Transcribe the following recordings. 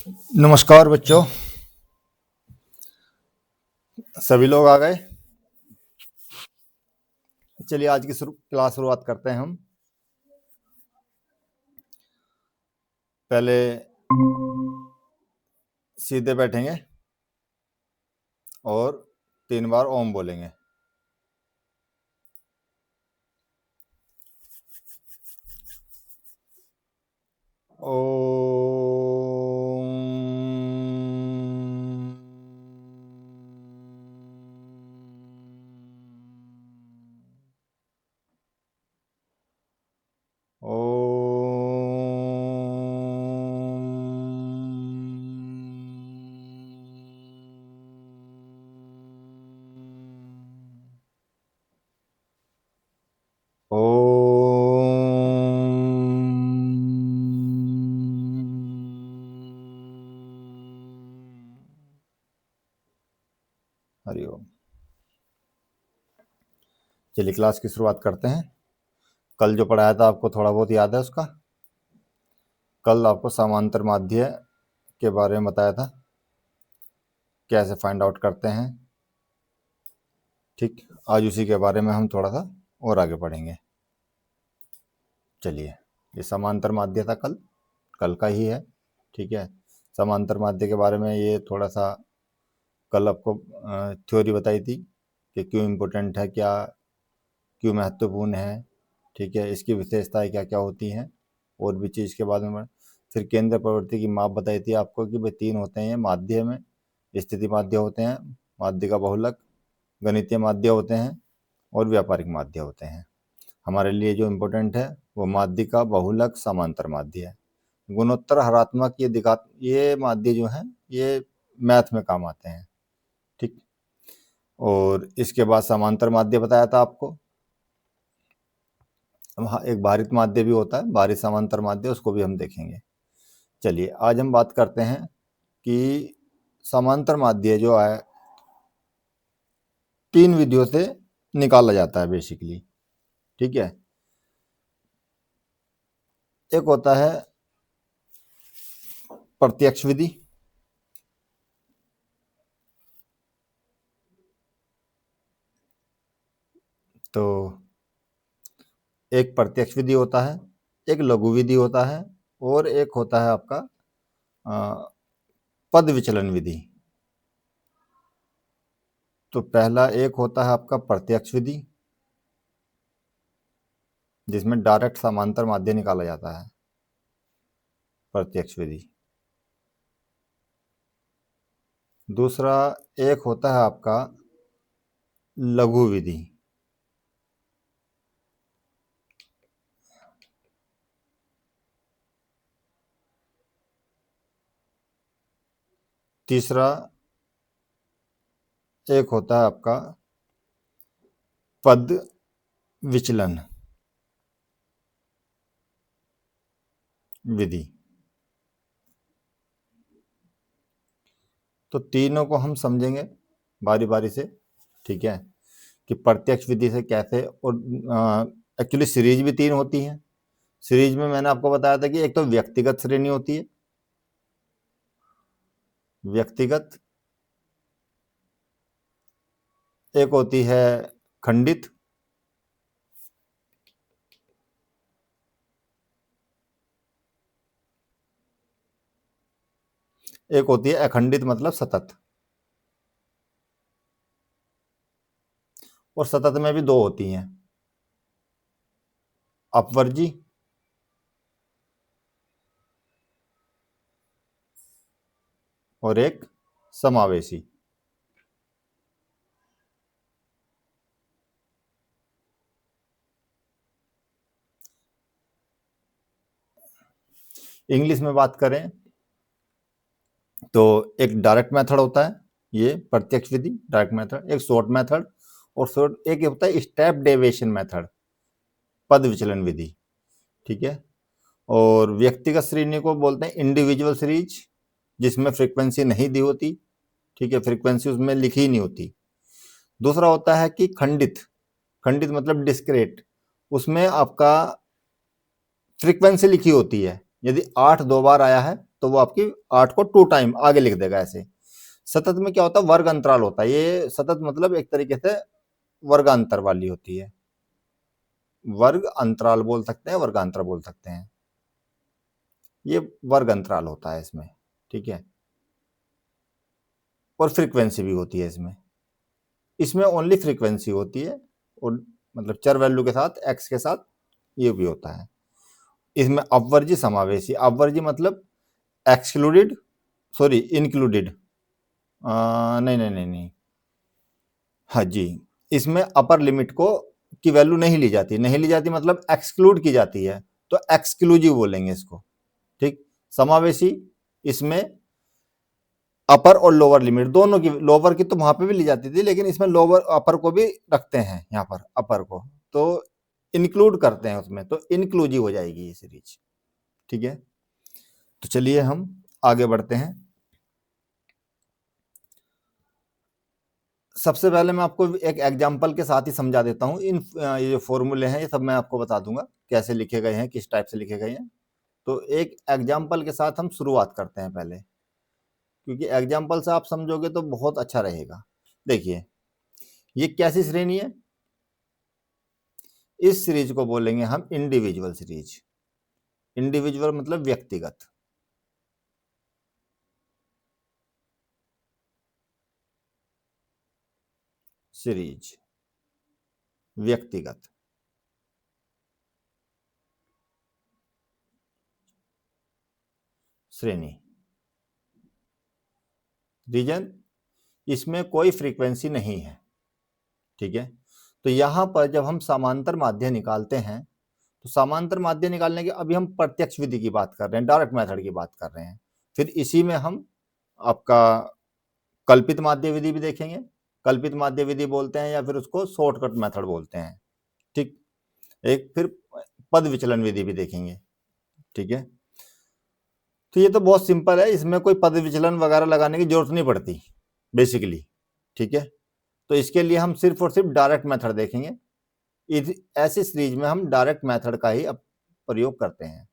नमस्कार बच्चों, सभी लोग आ गए। चलिए आज की क्लास शुरुआत करते हैं हम। पहले सीधे बैठेंगे और 3 बार ओम बोलेंगे। हरिओम। चलिए क्लास की शुरुआत करते हैं। कल जो पढ़ाया था आपको थोड़ा बहुत याद है उसका? कल आपको समांतर माध्य के बारे में बताया था, कैसे फाइंड आउट करते हैं। ठीक, आज उसी के बारे में हम थोड़ा सा और आगे पढ़ेंगे। चलिए, ये समांतर माध्य था कल का ही है। ठीक है, समांतर माध्य के बारे में ये थोड़ा सा कल आपको थ्योरी बताई थी कि क्यों इम्पोर्टेंट है, क्या क्यों महत्वपूर्ण है। ठीक है, इसकी विशेषताएं क्या क्या होती हैं, और भी चीज़ के बारे में। फिर केंद्र प्रवृत्ति की माप बताई थी आपको कि भाई 3 होते हैं माध्य में। स्थिति माध्य होते हैं, माध्य का बहुलक, गणितीय माध्य होते हैं, और व्यापारिक माध्य होते हैं। हमारे लिए जो इम्पोर्टेंट है वो माध्य का बहुलक समांतर माध्य है। गुणोत्तर हरात्मक ये माध्य जो हैं ये मैथ में काम आते हैं। ठीक, और इसके बाद समांतर माध्य बताया था आपको। एक भारित माध्य भी होता है, भारित समांतर माध्य, उसको भी हम देखेंगे। चलिए आज हम बात करते हैं कि समांतर माध्य जो है 3 विधियों से निकाला जाता है बेसिकली। ठीक है, एक होता है प्रत्यक्ष विधि, तो एक प्रत्यक्ष विधि होता है, एक लघु विधि होता है, और एक होता है आपका पद विचलन विधि। तो पहला एक होता है आपका प्रत्यक्ष विधि, जिसमें डायरेक्ट समांतर माध्य निकाला जाता है, प्रत्यक्ष विधि। दूसरा एक होता है आपका लघु विधि। तीसरा एक होता है आपका पद विचलन विधि। तो तीनों को हम समझेंगे बारी बारी से। ठीक है, कि प्रत्यक्ष विधि से कैसे, और एक्चुअली सीरीज भी 3 होती हैं। सीरीज में मैंने आपको बताया था कि एक तो व्यक्तिगत श्रेणी होती है, व्यक्तिगत, एक होती है खंडित, एक होती है अखंडित मतलब सतत। और सतत में भी 2 होती हैं, अपवर्जी और एक समावेशी। इंग्लिश में बात करें तो एक डायरेक्ट मेथड होता है, ये प्रत्यक्ष विधि डायरेक्ट मेथड, एक शॉर्ट मेथड, और शॉर्ट एक होता है स्टेप डेविएशन मेथड, पद विचलन विधि। ठीक है, और व्यक्तिगत श्रेणी को बोलते हैं इंडिविजुअल सीरीज, जिसमें फ्रीक्वेंसी नहीं दी होती। ठीक है, फ्रीक्वेंसी उसमें लिखी ही नहीं होती। दूसरा होता है कि खंडित, खंडित मतलब डिस्क्रेट, उसमें आपका फ्रीक्वेंसी लिखी होती है। यदि 8 2 बार आया है तो वो आपकी 8 को 2 टाइम आगे लिख देगा ऐसे। सतत में क्या होता है, वर्ग अंतराल होता है। ये सतत मतलब एक तरीके से वर्गांतर वाली होती है, वर्ग अंतराल बोल सकते हैं, वर्गांतर बोल सकते हैं। ये वर्ग अंतराल होता है इसमें, ठीक है। और फ्रीक्वेंसी भी होती है इसमें। इसमें ओनली फ्रीक्वेंसी होती है, और मतलब चर वैल्यू के साथ, एक्स के साथ ये भी होता है। इसमें अपवर्जी समावेशी, अपवर्जी मतलब एक्सक्लूडेड, सॉरी इंक्लूडेड, नहीं नहीं नहीं नहीं, हाँ जी, इसमें अपर लिमिट को की वैल्यू नहीं ली जाती, नहीं ली जाती मतलब एक्सक्लूड की जाती है, तो एक्सक्लूसिव बोलेंगे इसको, ठीक। समावेशी, इसमें अपर और लोअर लिमिट दोनों की, लोअर की तो वहां पे भी ली जाती थी, लेकिन इसमें लोअर अपर को भी रखते हैं यहाँ पर, अपर को तो इंक्लूड करते हैं उसमें, तो इंक्लूसिव हो जाएगी ये सीरीज, ठीक है। तो चलिए हम आगे बढ़ते हैं। सबसे पहले मैं आपको एक एग्जाम्पल के साथ ही समझा देता हूँ। ये जो फॉर्मूले हैं ये सब मैं आपको बता दूंगा कैसे लिखे गए हैं, किस टाइप से लिखे गए हैं। तो एक एग्जाम्पल के साथ हम शुरुआत करते हैं पहले, क्योंकि एग्जाम्पल से आप समझोगे तो बहुत अच्छा रहेगा। देखिए, ये कैसी श्रेणी है, इस सीरीज को बोलेंगे हम इंडिविजुअल सीरीज। इंडिविजुअल मतलब व्यक्तिगत, सीरीज व्यक्तिगत श्रेणी। रीजन, इसमें कोई फ्रीक्वेंसी नहीं है, ठीक है। तो यहां पर जब हम समांतर माध्य निकालते हैं, तो समांतर माध्य निकालने के अभी हम प्रत्यक्ष विधि की बात कर रहे हैं, डायरेक्ट मेथड की बात कर रहे हैं। फिर इसी में हम आपका कल्पित माध्य विधि भी देखेंगे। कल्पित माध्य विधि बोलते हैं या फिर उसको शॉर्टकट मेथड बोलते हैं, ठीक। एक फिर पद विचलन विधि भी देखेंगे, ठीक है। तो ये तो बहुत सिंपल है, इसमें कोई पद विचलन वगैरह लगाने की जरूरत नहीं पड़ती बेसिकली, ठीक है। तो इसके लिए हम सिर्फ और सिर्फ डायरेक्ट मेथड देखेंगे। ऐसी सीरीज में हम डायरेक्ट मेथड का ही प्रयोग करते हैं,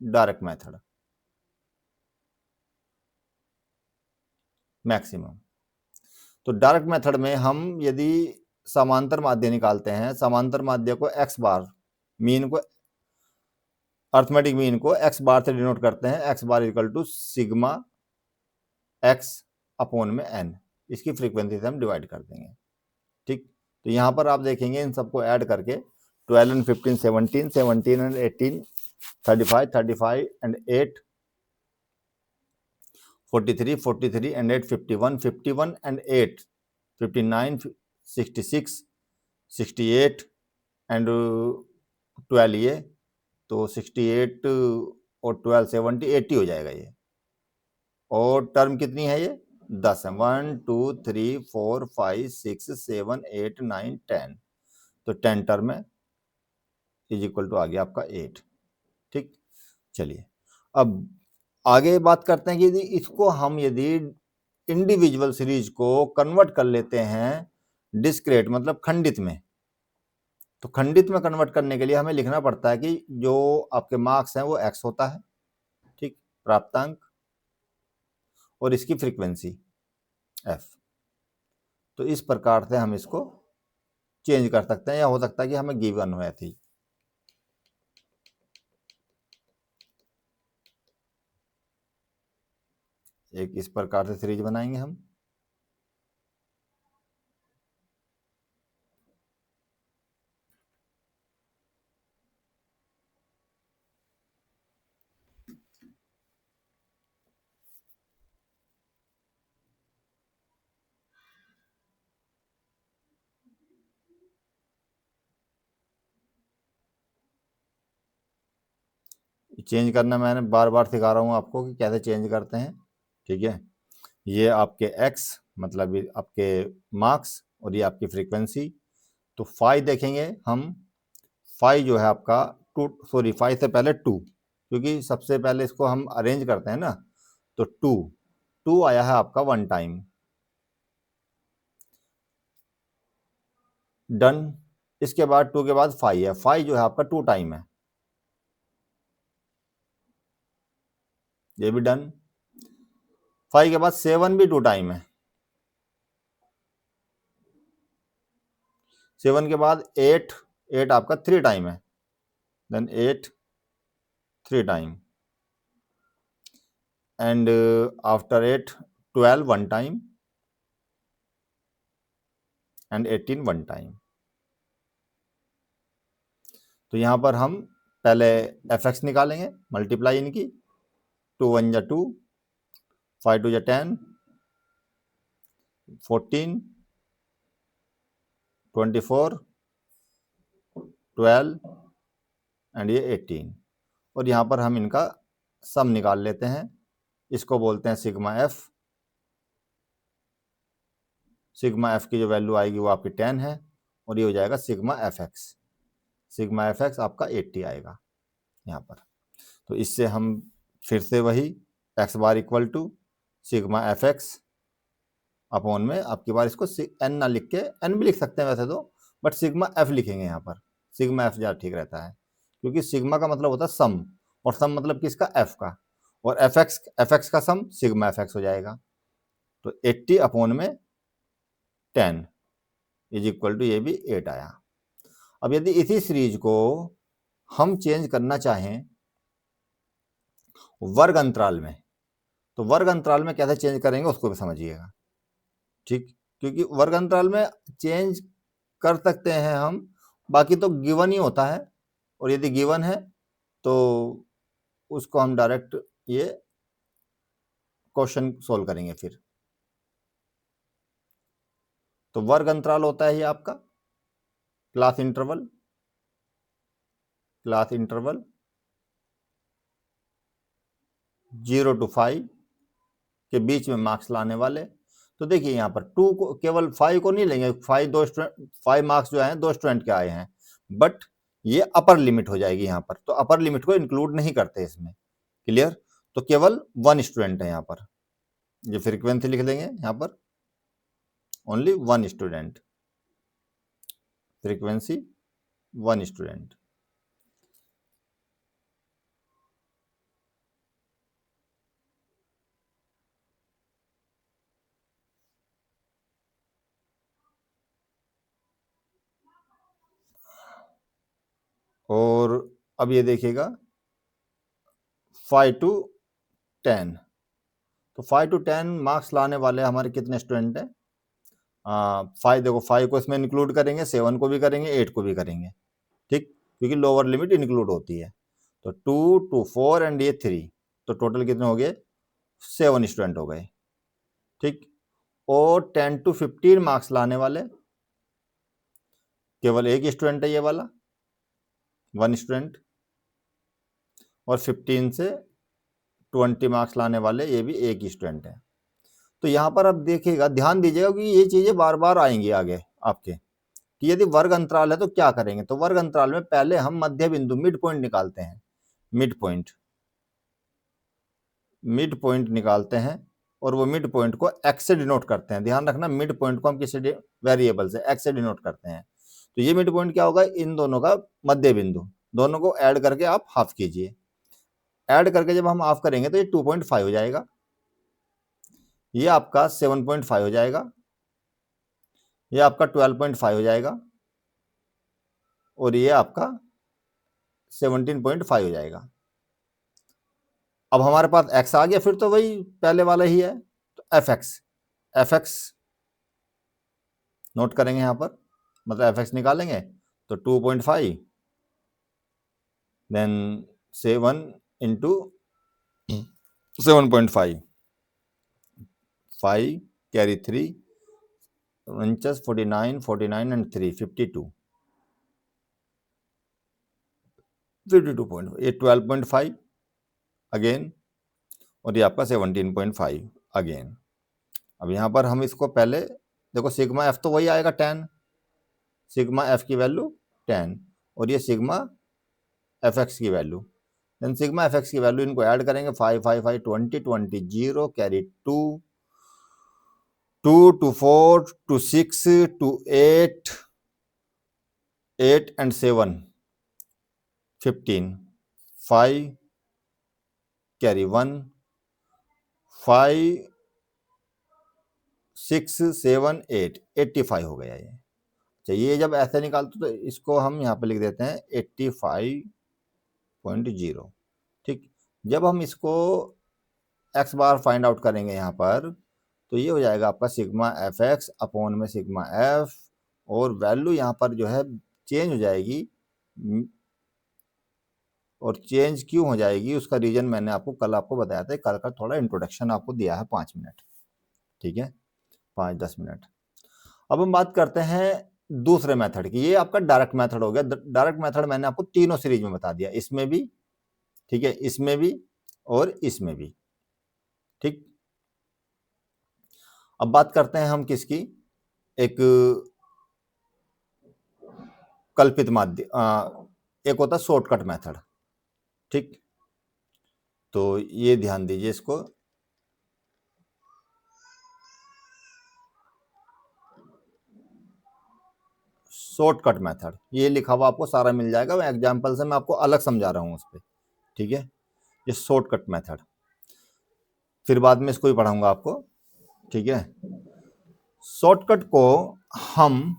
डायरेक्ट मेथड मैक्सिमम। तो डायरेक्ट मेथड में हम यदि समांतर माध्य निकालते हैं, समांतर माध्य को एक्स बार, मीन को, अर्थमेटिक मीन को एक्स बार से डिनोट करते हैं, x bar equal to sigma x upon में एन, इसकी फ्रीक्वेंसी से हम डिवाइड कर देंगे, ठीक। तो यहाँ पर आप देखेंगे इन सबको ऐड करके 12 and 15 17, 17 and 18 35, 35 and 8 43, 43 and 8 51, 51 and 8 59, 66, 68 and 12, ये तो 68 और 12 70 80 हो जाएगा ये। और टर्म कितनी है ये, 10 है, 1 2 3 4 5 6 7 8 9 10, तो 10 टर्म है, इज इक्वल टू आ गया आपका 8, ठीक। चलिए अब आगे बात करते हैं कि यदि इसको हम यदि इंडिविजुअल सीरीज को कन्वर्ट कर लेते हैं डिस्क्रीट मतलब खंडित में, तो खंडित में कन्वर्ट करने के लिए हमें लिखना पड़ता है कि जो आपके मार्क्स हैं वो x होता है, ठीक, प्राप्तांक, और इसकी फ्रीक्वेंसी f। तो इस प्रकार से हम इसको चेंज कर सकते हैं, या हो सकता है कि हमें गिवन हो ऐसी। एक इस प्रकार से सीरीज बनाएंगे हम, चेंज करना मैंने बार बार सिखा रहा हूँ आपको कि कैसे चेंज करते हैं, ठीक है। ये आपके x मतलब ये आपके मार्क्स, और ये आपकी फ्रीक्वेंसी। तो फाई देखेंगे हम, फाई जो है आपका टू, सॉरी फाई से पहले टू, क्योंकि सबसे पहले इसको हम अरेंज करते हैं ना, तो टू, टू आया है आपका वन टाइम, डन। इसके बाद टू के बाद फाई है, फाई जो है आपका टू टाइम है, ये भी डन। 5 के बाद 7 भी 2 टाइम है। 7 के बाद 8, 8 आपका 3 टाइम है, then 8 3 time, and after 8 12 1 time, and 18 1 time. तो यहां पर हम पहले fx निकालेंगे, मल्टीप्लाई इनकी, 2 1 जा 2, 5 2 जा 10, 14 24 12 एंड ये 18, और यहाँ पर हम इनका सम निकाल लेते हैं। इसको बोलते हैं सिग्मा एफ। सिग्मा एफ की जो वैल्यू आएगी वो आपकी 10 है, और ये हो जाएगा sigma f x. Sigma f x आपका 80 आएगा यहाँ पर। तो इससे हम फिर से वही x bar equal to sigma f x upon में, आपकी बार इसको एन ना लिख के, एन भी लिख सकते हैं वैसे तो, बट सिग्मा एफ लिखेंगे यहाँ पर। सिग्मा एफ ज़्यादा ठीक रहता है, क्योंकि सिग्मा का मतलब होता है सम, और सम मतलब किसका, एफ का, और एफ एक्स का सम सिग्मा एफ एक्स हो जाएगा। तो 80 अपॉन में 10 इज इक्वल टू, ये भी 8 आया। अब यदि इसी सीरीज को हम चेंज करना चाहें वर्ग अंतराल में, तो वर्ग अंतराल में कैसे चेंज करेंगे उसको भी समझिएगा, ठीक। क्योंकि वर्ग अंतराल में चेंज कर सकते हैं हम, बाकी तो गिवन ही होता है, और यदि गिवन है तो उसको हम डायरेक्ट ये क्वेश्चन सोल्व करेंगे फिर। तो वर्ग अंतराल होता है ये आपका class interval, class interval 0 to 5 के बीच में मार्क्स लाने वाले। तो देखिए यहाँ पर 2 को, केवल 5 को नहीं लेंगे, 5 मार्क्स जो हैं 2 स्टूडेंट के आए हैं, बट ये अपर लिमिट हो जाएगी यहाँ पर, तो अपर लिमिट को इंक्लूड नहीं करते इसमें, क्लियर। तो केवल 1 स्टूडेंट है यहाँ पर, ये फ्रीक्वेंसी लिख देंगे यहाँ पर, ओनली 1 स्टूडेंट, फ्रीक्वेंसी 1 स्टूडेंट। और अब ये देखिएगा 5 to 10, तो 5 to 10 मार्क्स लाने वाले हमारे कितने स्टूडेंट हैं, 5, देखो 5 को इसमें इंक्लूड करेंगे, 7 को भी करेंगे, 8 को भी करेंगे, ठीक, क्योंकि लोअर लिमिट इंक्लूड होती है। तो 2 to 4 एंड ये 3, तो टोटल कितने हो गए, 7 स्टूडेंट हो गए, ठीक। और 10 to 15 मार्क्स लाने वाले केवल एक स्टूडेंट है, ये वाला 1 स्टूडेंट, और 15 से 20 मार्क्स लाने वाले ये भी एक ही स्टूडेंट है। तो यहाँ पर अब देखिएगा, ध्यान दीजिएगा कि ये चीज़ें बार बार आएंगी आगे आपके, कि यदि वर्ग अंतराल है तो क्या करेंगे। तो वर्ग अंतराल में पहले हम मध्य बिंदु मिड पॉइंट निकालते हैं, मिड पॉइंट निकालते हैं, और वो मिड पॉइंट को x से डिनोट करते हैं। ध्यान रखना, मिड पॉइंट को हम किसी वेरिएबल से x से डिनोट करते हैं। तो ये मिड पॉइंट क्या होगा, इन दोनों का मध्य बिंदु, दोनों को ऐड करके आप हाफ कीजिए। ऐड करके जब हम हाफ करेंगे तो ये 2.5 हो जाएगा, ये आपका 7.5 हो जाएगा, ये आपका 12.5 हो जाएगा, और ये आपका 17.5 हो जाएगा। अब हमारे पास x आ गया, फिर तो वही पहले वाला ही है। तो एफ एक्स नोट करेंगे यहाँ पर, मतलब एफ एक्स निकालेंगे, तो 2.5 then 7 into 7.5, 5 carry 3 inches, 49 49 and 3 52, 52.5, ये 12.5 अगेन, और ये आपका 17.5 अगेन। अब यहाँ पर हम इसको पहले देखो, सिग्मा एफ तो वही आएगा 10, सिग्मा एफ की वैल्यू 10, और ये सिग्मा एफ एक्स की value, then sigma f x की वैल्यू, इनको ऐड करेंगे, 5 5 5 20 20 0 carry 2 2 to 4 to 6 to 8 8 and 7 15 5 carry 1 5 6 7 8 85 हो गया ये। ये जब ऐसे निकालते तो इसको हम यहाँ पे लिख देते हैं 85.0। ठीक, जब हम इसको x बार फाइंड आउट करेंगे यहाँ पर, तो ये हो जाएगा आपका सिग्मा एफ एक्स अपॉन में सिग्मा एफ, और वैल्यू यहाँ पर जो है चेंज हो जाएगी। और चेंज क्यों हो जाएगी उसका रीजन मैंने आपको कल बताया था। कल का थोड़ा इंट्रोडक्शन आपको दिया है 5 मिनट, ठीक है, 5-10 मिनट। अब हम बात करते हैं दूसरे मेथड की। ये आपका डायरेक्ट मेथड हो गया। डायरेक्ट मेथड मैंने आपको तीनों सीरीज में बता दिया, इसमें भी, ठीक है, इसमें भी और इसमें भी। ठीक, अब बात करते हैं हम किसकी, एक कल्पित माध्य, एक होता है शॉर्टकट मेथड। ठीक, तो ये ध्यान दीजिए इसको। शॉर्टकट मेथड ये लिखा हुआ आपको सारा मिल जाएगा, मैं एग्जांपल से मैं आपको अलग समझा रहा हूं उस पर। ठीक है, ये शॉर्टकट मेथड, फिर बाद में इसको ही पढ़ाऊंगा आपको। ठीक है, शॉर्टकट को हम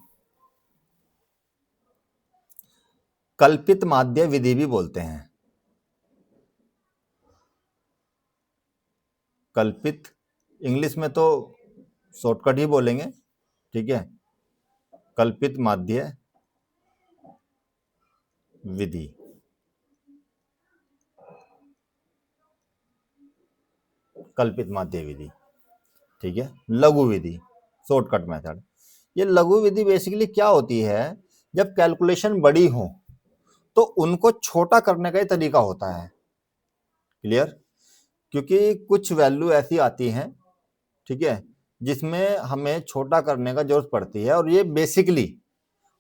कल्पित माध्य विधि भी बोलते हैं। कल्पित इंग्लिश में तो शॉर्टकट ही बोलेंगे। ठीक है, कल्पित माध्य विधि, कल्पित माध्य विधि। ठीक है, लघु विधि, शॉर्टकट मेथड। ये लघु विधि बेसिकली क्या होती है, जब कैलकुलेशन बड़ी हो तो उनको छोटा करने का ही तरीका होता है। क्लियर, क्योंकि कुछ वैल्यू ऐसी आती हैं, ठीक है, जिसमें हमें छोटा करने का जरूरत पड़ती है। और ये बेसिकली,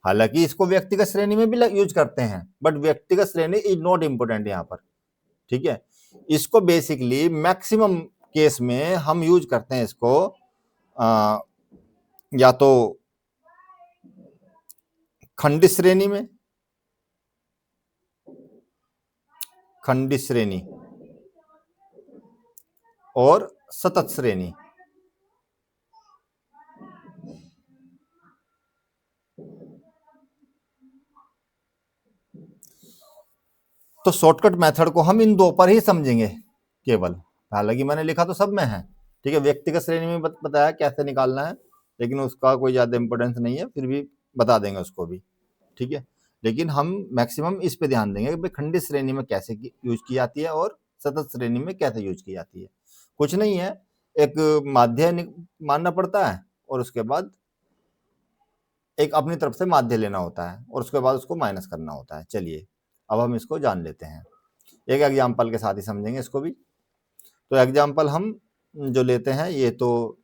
हालांकि इसको व्यक्तिगत श्रेणी में भी यूज करते हैं, बट व्यक्तिगत श्रेणी इज नॉट इंपोर्टेंट यहाँ पर। ठीक है, इसको बेसिकली मैक्सिमम केस में हम यूज करते हैं इसको या तो खंडित श्रेणी में, खंडित श्रेणी और सतत श्रेणी। तो शॉर्टकट मेथड को हम इन दो पर ही समझेंगे केवल। हालांकि मैंने लिखा तो सब में है, ठीक है, व्यक्तिगत श्रेणी में बताया कैसे निकालना है, लेकिन उसका कोई ज्यादा इंपॉर्टेंस नहीं है, फिर भी बता देंगे उसको भी। ठीक है, लेकिन हम मैक्सिमम इस पे ध्यान देंगे कि खंडित श्रेणी में कैसे यूज की जाती है और सतत श्रेणी में कैसे यूज की जाती है। कुछ नहीं है, एक माध्य मानना पड़ता है और उसके बाद एक अपनी तरफ से माध्य लेना होता है और उसके बाद उसको माइनस करना होता है। चलिए अब हम इसको जान लेते हैं, एक एग्जाम्पल के साथ ही समझेंगे इसको भी। तो एग्जाम्पल हम जो लेते हैं, ये तो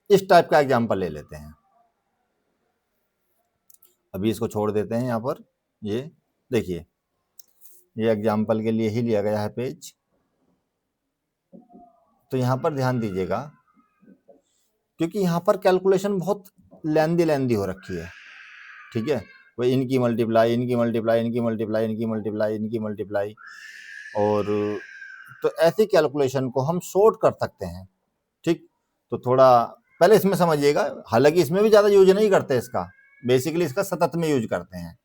इस टाइप का एग्जाम्पल ले लेते हैं। अभी इसको छोड़ देते हैं यहाँ पर। ये देखिए, ये एग्जाम्पल के लिए ही लिया गया है पेज। तो यहाँ पर ध्यान दीजिएगा, क्योंकि यहाँ पर कैलकुलेशन बहुत लेंदी हो रखी है। ठीक है, वो इनकी मल्टीप्लाई, इनकी मल्टीप्लाई, इनकी मल्टीप्लाई, इनकी मल्टीप्लाई, इनकी मल्टीप्लाई, और तो ऐसी कैलकुलेशन को हम शॉर्ट कर सकते हैं। ठीक, तो थोड़ा पहले इसमें समझिएगा, हालांकि इसमें भी ज्यादा यूज नहीं करते इसका, बेसिकली इसका सतत में यूज करते हैं।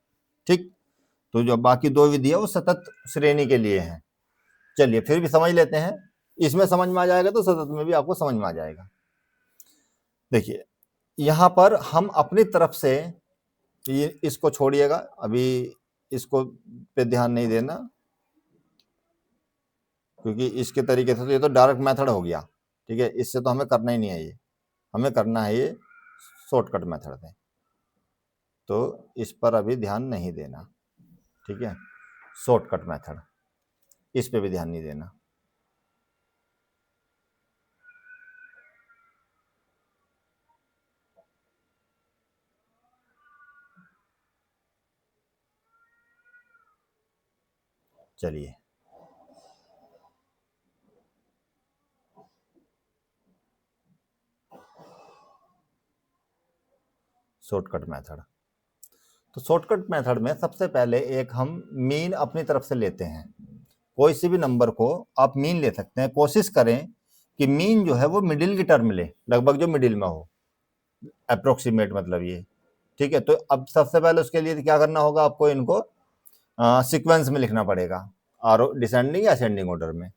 ठीक, तो जो बाकी दो विधि है वो सतत श्रेणी के लिए है। चलिए फिर भी समझ लेते हैं, इसमें समझ में आ जाएगा तो सतत में भी आपको समझ में आ जाएगा। देखिए यहां पर हम अपनी तरफ से, ये इसको छोड़िएगा अभी, इसको पे ध्यान नहीं देना, क्योंकि इसके तरीके से तो ये तो डायरेक्ट मेथड हो गया। ठीक है, इससे तो हमें करना ही नहीं है, ये हमें करना है ये शॉर्टकट मेथड में, तो इस पर अभी ध्यान नहीं देना। ठीक है, शॉर्टकट मेथड, इस पे भी ध्यान नहीं देना। चलिए शॉर्टकट मेथड, तो शॉर्टकट मेथड में सबसे पहले एक हम मीन अपनी तरफ से लेते हैं। कोई से भी नंबर को आप मीन ले सकते हैं। कोशिश करें कि मीन जो है वो मिडिल की टर्म ले, लगभग जो मिडिल में हो, अप्रोक्सीमेट मतलब ये, ठीक है। तो अब सबसे पहले उसके लिए क्या करना होगा, आपको इनको सीक्वेंस में लिखना पड़ेगा, और डिसेंडिंग या असेंडिंग ऑर्डर में।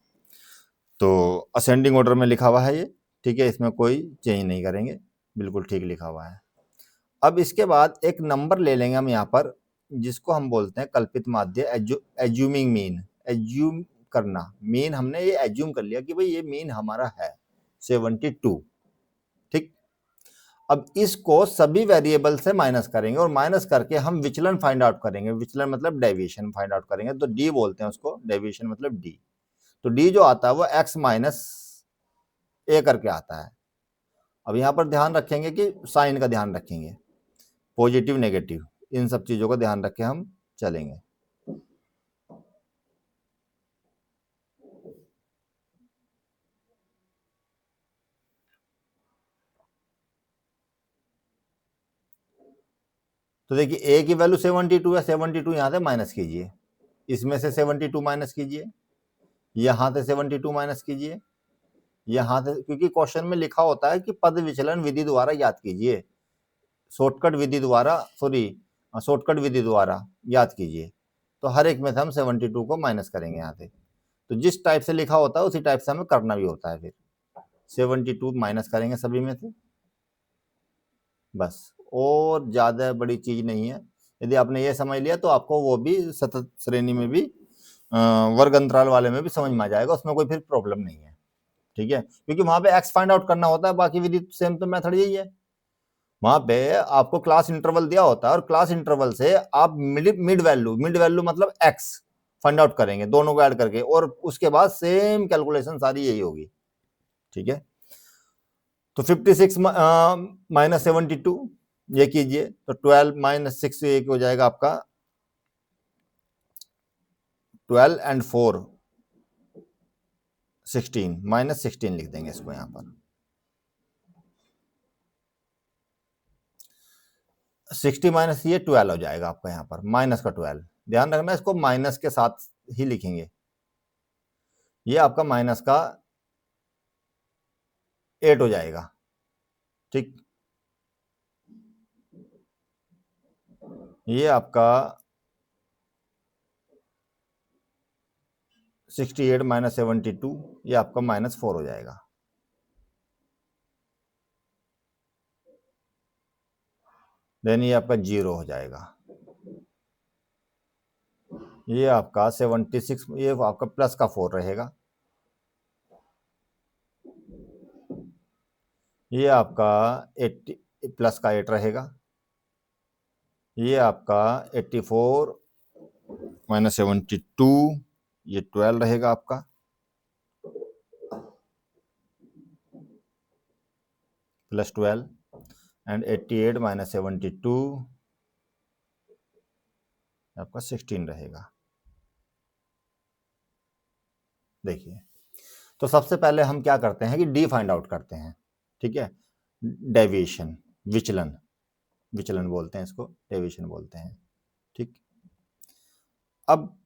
तो असेंडिंग ऑर्डर में लिखा हुआ है ये, ठीक है, इसमें कोई चेंज नहीं करेंगे, बिल्कुल ठीक लिखा हुआ है। अब इसके बाद एक नंबर ले लेंगे हम यहाँ पर, जिसको हम बोलते हैं कल्पित माध्य, एज्यूमिंग मीन, एज्यूम करना मीन, हमने ये एज्यूम कर लिया कि भाई ये मीन हमारा है 72, ठीक। अब इसको सभी वेरिएबल से माइनस करेंगे, और माइनस करके हम विचलन फाइंड आउट करेंगे। विचलन मतलब डेविएशन फाइंड आउट करेंगे, तो डी बोलते हैं उसको, डेविएशन मतलब डी। तो डी जो आता है वो x माइनस ए करके आता है। अब यहाँ पर ध्यान रखेंगे कि साइन का ध्यान रखेंगे, पॉजिटिव नेगेटिव इन सब चीजों का ध्यान रख के हम चलेंगे। तो देखिए ए की वैल्यू 72 है, 72 यहाँ से माइनस कीजिए, इसमें से 72 माइनस कीजिए, यहाँ से 72 माइनस कीजिए, यहाँ से, क्योंकि क्वेश्चन में लिखा होता है कि पद विचलन विधि द्वारा याद कीजिए, शॉर्टकट विधि द्वारा, शॉर्टकट विधि द्वारा याद कीजिए। तो हर एक में से हम 72 को माइनस करेंगे यहाँ से। तो जिस टाइप से लिखा होता है उसी टाइप से हमें करना भी होता है। फिर 72 माइनस करेंगे सभी में से, बस, और ज़्यादा बड़ी चीज़ नहीं है। यदि आपने ये समझ लिया तो आपको वो भी सतत श्रेणी में भी, वर्ग अंतराल वाले में भी समझ में आ जाएगा, उसमें कोई फिर प्रॉब्लम नहीं है, ठीक है। क्योंकि वहाँ पे एक्स फाइंड आउट करना होता है, बाकी विधि सेम तो मेथड यही है। वहाँ पे आपको क्लास इंटरवल दिया होता है, और क्लास इंटरवल से आप मिड वैल्यू मतलब एक्स फाइंड आउट करेंगे, दोनों को ऐड करके, और उसके बाद सेम कैलकुलेशन सारी यही होगी, ठीक है। तो 56 माइनस 72 ये कीजिए, तो 12 माइनस 6 एक हो जाएगा आपका 12 एंड 4 16, माइनस 16 लिख देंगे इसको यहाँ पर। 60 माइनस ये 12 हो जाएगा आपका यहाँ पर, माइनस का 12, ध्यान रखना इसको माइनस के साथ ही लिखेंगे। ये आपका माइनस का 8 हो जाएगा, ठीक। ये आपका 68 माइनस 72, ये आपका माइनस 4 हो जाएगा। देन ये आपका 0 हो जाएगा। ये आपका 76, ये आपका प्लस का 4 रहेगा। ये आपका 80 प्लस का 8 रहेगा। ये आपका 84 माइनस 72, ये 12 रहेगा आपका, प्लस 12, एंड 88 माइनस 72 आपका 16 रहेगा। देखिए, तो सबसे पहले हम क्या करते हैं कि डी फाइंड आउट करते हैं, ठीक है। डेविएशन, विचलन, विचलन बोलते हैं इसको, डेविएशन बोलते हैं, ठीक। अब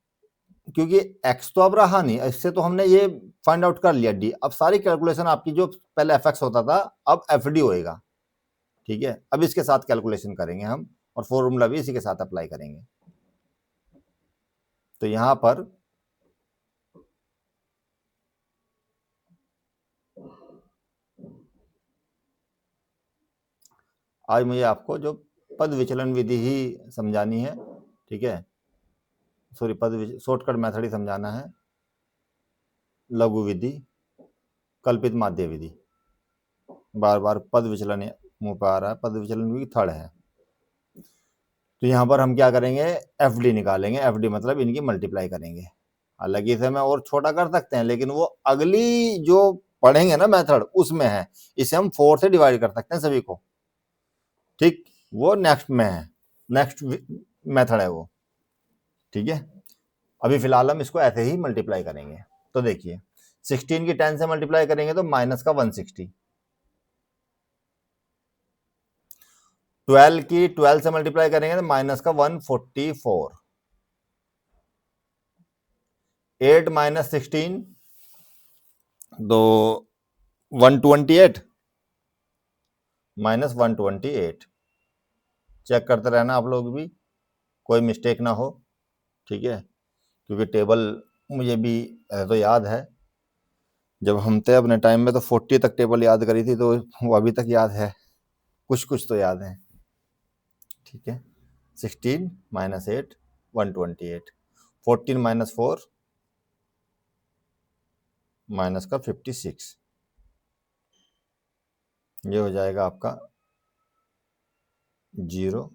क्योंकि x तो अब रहा नहीं, इससे तो हमने ये फाइंड आउट कर लिया d, अब सारी कैलकुलेशन आपकी जो पहले fx होता था अब fd होएगा, ठीक है। अब इसके साथ कैलकुलेशन करेंगे हम, और फॉर्मूला भी इसी के साथ अप्लाई करेंगे। तो यहां पर आज मुझे आपको जो पद विचलन विधि ही समझानी है, ठीक है, सॉरी, शॉर्टकट मेथड ही समझाना है, लघु विधि, कल्पित माध्य विधि, बार बार पद विचलन मुंह पर आ रहा है, पद विचलन भी थर्ड है। तो यहाँ पर हम क्या करेंगे, एफ डी निकालेंगे, एफ डी मतलब इनकी मल्टीप्लाई करेंगे। हालांकि इसे मैं और छोटा कर सकते हैं, लेकिन वो अगली जो पढ़ेंगे ना मेथड उसमें है, इसे हम 4 से डिवाइड कर सकते हैं सभी को, ठीक, वो नेक्स्ट में है, नेक्स्ट मेथड है वो, ठीक है। अभी फिलहाल हम इसको ऐसे ही मल्टीप्लाई करेंगे। तो देखिए 16 की 10 से मल्टीप्लाई करेंगे तो माइनस का 160, 12 की 12 से मल्टीप्लाई करेंगे तो माइनस का 144, 8 माइनस 16 तो 128 माइनस 128। चेक करते रहना आप लोग भी, कोई मिस्टेक ना हो, ठीक है, क्योंकि टेबल मुझे भी तो याद है, जब हम थे अपने टाइम में तो 40 तक टेबल याद करी थी, तो वो अभी तक याद है, कुछ कुछ तो याद है, ठीक है। 16 माइनस 8 128, 14 माइनस 4 माइनस का 56, ये हो जाएगा आपका 0।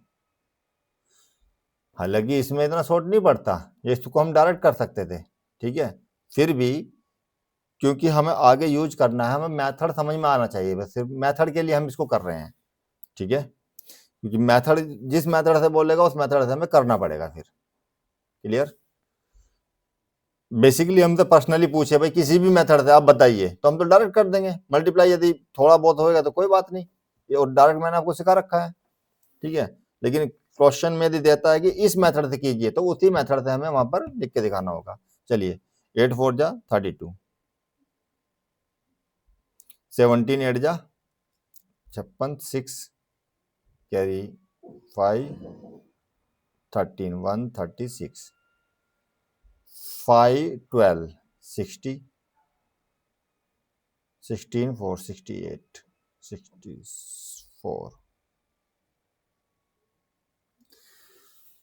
हालांकि इसमें इतना शॉर्ट नहीं पड़ता, ये इसको हम डायरेक्ट कर सकते थे, ठीक है, फिर भी क्योंकि हमें आगे यूज करना है, हमें मेथड समझ में आना चाहिए, बस सिर्फ मेथड के लिए हम इसको कर रहे हैं, ठीक है, क्योंकि मेथड जिस मेथड से बोलेगा उस मेथड से हमें करना पड़ेगा फिर। क्लियर? बेसिकली हम तो पर्सनली पूछे भाई किसी भी मेथड से आप बताइए, तो हम तो डायरेक्ट कर देंगे। मल्टीप्लाई यदि थोड़ा बहुत होएगा तो कोई बात नहीं, ये और डायरेक्ट मैंने आपको सिखा रखा है, ठीक है। लेकिन क्वेश्चन में यदि देता है कि इस मेथड से कीजिए, तो उसी मेथड से हमें वहां पर लिख के दिखाना होगा। चलिए, 8 4 जा 32, 17 8 जा 56, 6 कैरी 5 13 1 36, 5 12 60, 16 4 68 64।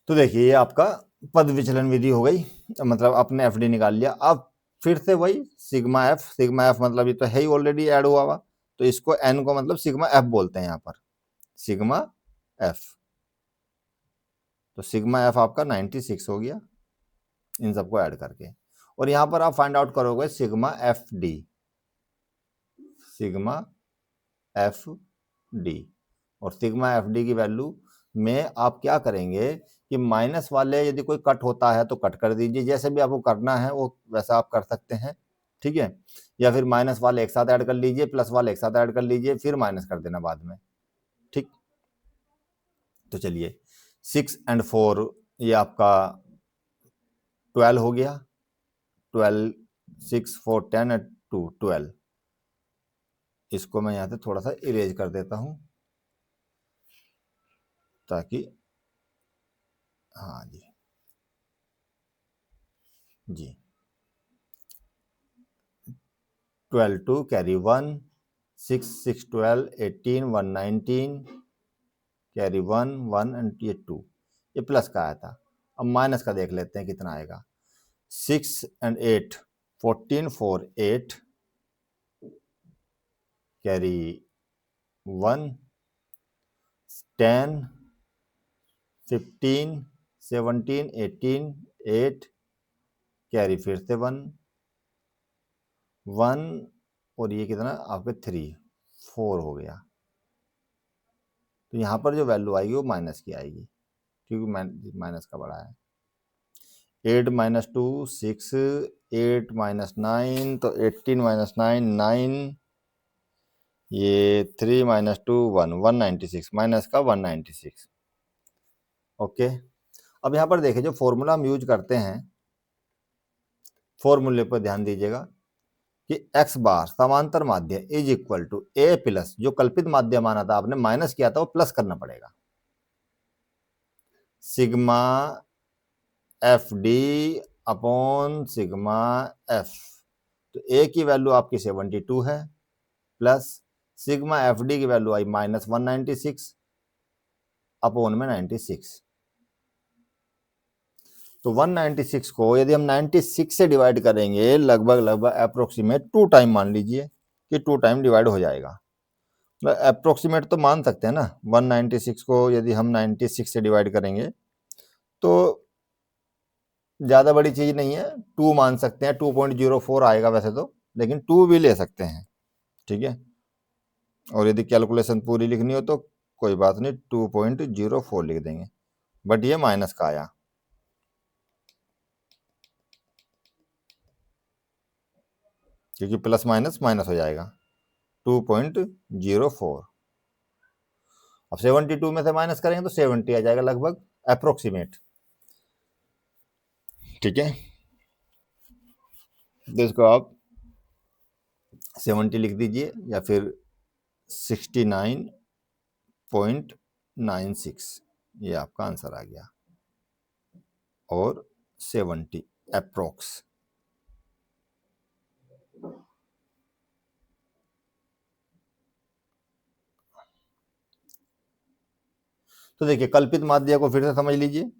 तो देखिए ये आपका पद विचलन विधि हो गई, मतलब आपने एफ डी निकाल लिया। अब फिर से वही सिग्मा एफ मतलब ये तो है ही ऑलरेडी ऐड हुआ हुआ, तो इसको एन को मतलब सिग्मा एफ बोलते हैं यहाँ पर, सिग्मा एफ। तो सिग्मा एफ आपका 96 हो गया इन सबको ऐड करके, और यहाँ पर आप फाइंड आउट करोगे sigma f D, sigma f D, और सिग्मा एफ डी की वैल्यू में आप क्या करेंगे कि माइनस वाले यदि कोई कट होता है तो कट कर दीजिए, जैसे भी आपको करना है वो वैसा आप कर सकते हैं, ठीक है, या फिर माइनस वाले एक साथ ऐड कर लीजिए, प्लस वाले एक साथ ऐड कर लीजिए, फिर माइनस कर देना बाद में, ठीक। तो चलिए 6 और 4 ये आपका 12 हो गया, 12 6 4 10 और 2 12। इसको मैं यहाँ से थोड़ा सा इरेज कर देता हूँ ताकि, हाँ जी जी, 12 2 कैरी 1, 6 6 12 18 1 19 कैरी 1 1 एंड ये 2, ये प्लस का आया था। अब माइनस का देख लेते हैं कितना आएगा, 6 एंड 8 14 4 8 कैरी 1 10 15 17 18 8 कैरी फिर से 1 1, और ये कितना आपके 3 4 हो गया। तो यहाँ पर जो वैल्यू आएगी वो माइनस की आएगी, क्योंकि माइनस का बड़ा है। 8 माइनस 2 6, 8 माइनस 9 तो 18 माइनस 9 9, ये 3 माइनस 2 1 196, माइनस का 196। ओके, अब यहाँ पर देखिए जो फॉर्मूला हम यूज करते हैं, फॉर्मूले पर ध्यान दीजिएगा कि x बार समांतर माध्य is equal to a plus, जो कल्पित माध्य माना था आपने माइनस किया था वो प्लस करना पड़ेगा, sigma f d upon sigma F. तो a की वैल्यू आपकी 72 है, प्लस सिग्मा एफ डी की वैल्यू आई माइनस 196 अपॉन में 96। तो 196 को यदि हम 96 से डिवाइड करेंगे, लगभग अप्रोक्सीमेट 2 टाइम मान लीजिए कि 2 टाइम डिवाइड हो जाएगा, अप्रोक्सीमेट तो मान सकते हैं ना। 196 को यदि हम 96 से डिवाइड करेंगे तो ज़्यादा बड़ी चीज़ नहीं है, 2 मान सकते हैं, 2.04 आएगा वैसे तो, लेकिन 2 भी ले सकते हैं, ठीक है। और यदि कैलकुलेशन पूरी लिखनी हो तो कोई बात नहीं, 2.04 लिख देंगे, बट ये माइनस का आया, क्योंकि प्लस माइनस माइनस हो जाएगा, 2.04। अब 72 में से माइनस करेंगे तो 70 आ जाएगा लगभग अप्रोक्सीमेट, ठीक है। तो इसको आप 70 लिख दीजिए या फिर 69.96, ये आपका आंसर आ गया, और 70 अप्रोक्स। तो देखिए कल्पित माध्य को फिर से समझ लीजिए